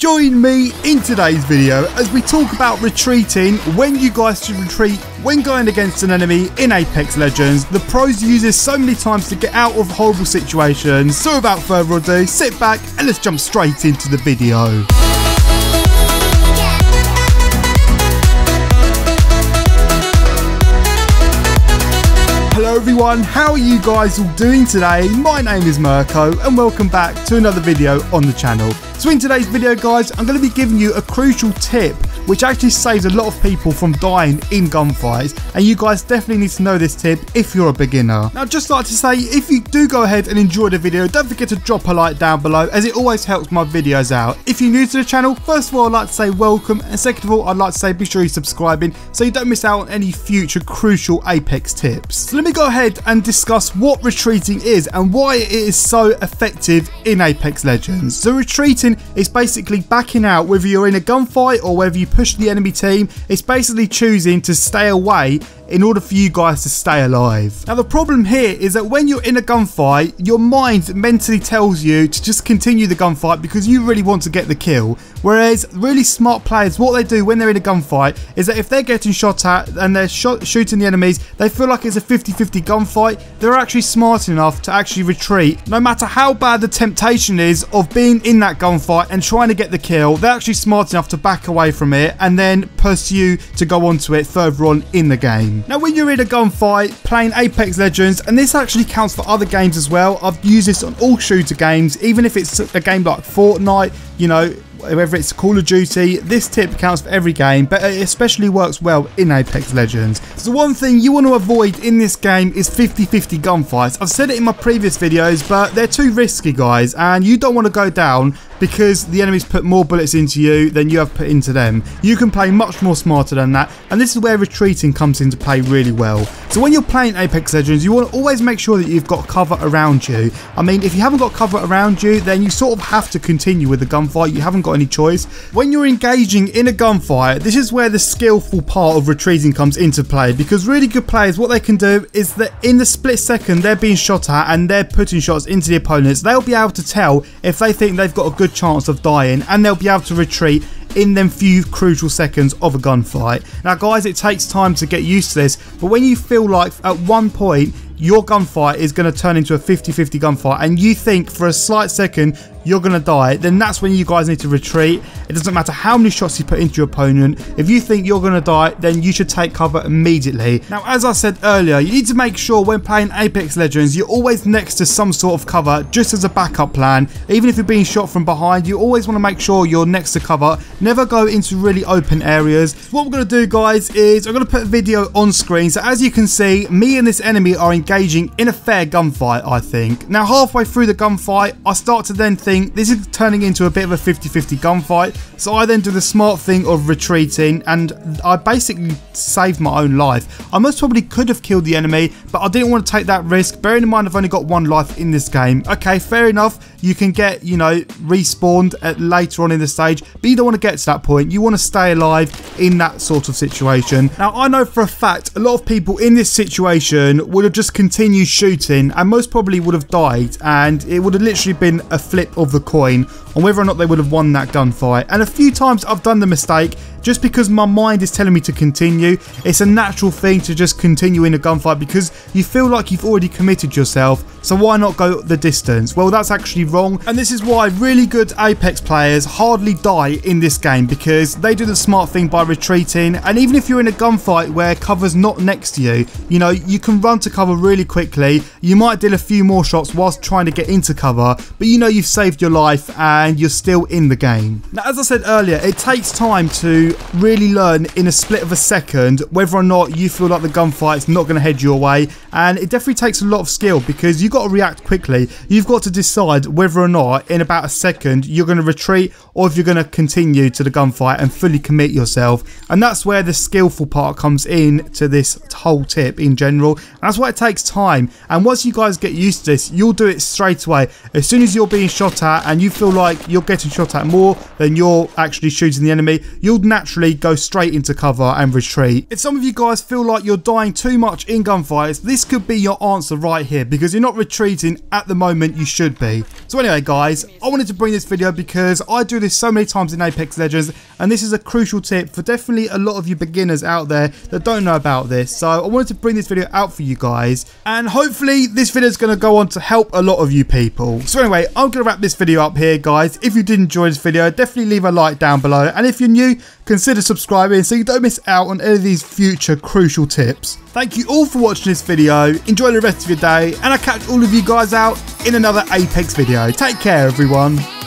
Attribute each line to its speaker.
Speaker 1: join me in today's video as we talk about retreating, when you guys should retreat when going against an enemy in Apex Legends. The pros use this so many times to get out of horrible situations. So without further ado, sit back and let's jump straight into the video. Hello everyone, how are you guys all doing today? My name is Mirko and welcome back to another video on the channel. So in today's video guys, I'm going to be giving you a crucial tip which actually saves a lot of people from dying in gunfights, and you guys definitely need to know this tip if you're a beginner. Now I'd just like to say, if you do go ahead and enjoy the video, don't forget to drop a like down below as it always helps my videos out. If you're new to the channel, first of all I'd like to say welcome, and second of all I'd like to say be sure you're subscribing so you don't miss out on any future crucial Apex tips. So let me go ahead and discuss what retreating is and why it is so effective in Apex Legends. So retreating is basically backing out, whether you're in a gunfight or whether you push the enemy team. It's basically choosing to stay away in order for you guys to stay alive. Now the problem here is that when you're in a gunfight, your mind mentally tells you to just continue the gunfight because you really want to get the kill. Whereas really smart players, what they do when they're in a gunfight is that if they're getting shot at and they're shooting the enemies, they feel like it's a 50-50 gunfight. They're actually smart enough to actually retreat. No matter how bad the temptation is of being in that gunfight and trying to get the kill, they're actually smart enough to back away from it and then pursue to go onto it further on in the game. Now when you're in a gunfight playing Apex Legends, and this actually counts for other games as well, I've used this on all shooter games, even if it's a game like Fortnite, you know, whether it's Call of Duty, this tip counts for every game, but it especially works well in Apex Legends. So one thing you want to avoid in this game is 50-50 gunfights. I've said it in my previous videos, but they're too risky guys, and you don't want to go down because the enemies put more bullets into you than you have put into them. You can play much more smarter than that, and this is where retreating comes into play really well. So when you're playing Apex Legends, you want to always make sure that you've got cover around you. I mean, if you haven't got cover around you, then you sort of have to continue with the gunfight. You haven't got any choice. When you're engaging in a gunfight, this is where the skillful part of retreating comes into play, because really good players, what they can do is that in the split second they're being shot at and they're putting shots into the opponents, they'll be able to tell if they think they've got a good chance of dying, and they'll be able to retreat in them few crucial seconds of a gunfight. Now guys, it takes time to get used to this, but when you feel like at one point your gunfight is going to turn into a 50-50 gunfight and you think for a slight second you're going to die, then that's when you guys need to retreat. It doesn't matter how many shots you put into your opponent. If you think you're going to die, then you should take cover immediately. Now as I said earlier, you need to make sure when playing Apex Legends you're always next to some sort of cover, just as a backup plan. Even if you're being shot from behind, you always want to make sure you're next to cover. Never go into really open areas. What we're going to do guys is I'm going to put a video on screen, so as you can see, me and this enemy are engaging in a fair gunfight, I think. Now halfway through the gunfight, I start to then think this is turning into a bit of a 50-50 gunfight, so I then do the smart thing of retreating, and I basically saved my own life. I most probably could have killed the enemy, but I didn't want to take that risk, bearing in mind I've only got one life in this game. Okay, fair enough, you can get, you know, respawned at later on in the stage, but you don't want to get to that point. You want to stay alive in that sort of situation. Now I know for a fact a lot of people in this situation would have just continued shooting and most probably would have died, and it would have literally been a flip of the coin on whether or not they would have won that gunfight. And a few times I've done the mistake just because my mind is telling me to continue. It's a natural thing to just continue in a gunfight because you feel like you've already committed yourself, so why not go the distance? Well, that's actually wrong, and this is why really good Apex players hardly die in this game, because they do the smart thing by retreating. And even if you're in a gunfight where cover's not next to you, you know, you can run to cover really quickly. You might deal a few more shots whilst trying to get into cover, but you know you've saved your life and you're still in the game. Now as I said earlier, it takes time to really learn in a split of a second whether or not you feel like the gunfight's not going to head your way, and it definitely takes a lot of skill because you've got to react quickly. You've got to decide whether or not in about a second you're going to retreat or if you're going to continue to the gunfight and fully commit yourself, and that's where the skillful part comes in to this whole tip in general. And that's why it takes takes time, and once you guys get used to this, you'll do it straight away. As soon as you're being shot at and you feel like you're getting shot at more than you're actually shooting the enemy, you'll naturally go straight into cover and retreat. If some of you guys feel like you're dying too much in gunfights, this could be your answer right here, because you're not retreating at the moment you should be. So anyway guys, I wanted to bring this video because I do this so many times in Apex Legends, and this is a crucial tip for definitely a lot of you beginners out there that don't know about this. So I wanted to bring this video out for you guys, and hopefully this video is going to go on to help a lot of you people. So anyway, I'm going to wrap this video up here guys. If you did enjoy this video, definitely leave a like down below, and if you're new, consider subscribing so you don't miss out on any of these future crucial tips. Thank you all for watching this video, enjoy the rest of your day, and I'll catch all of you guys out in another Apex video. Take care everyone.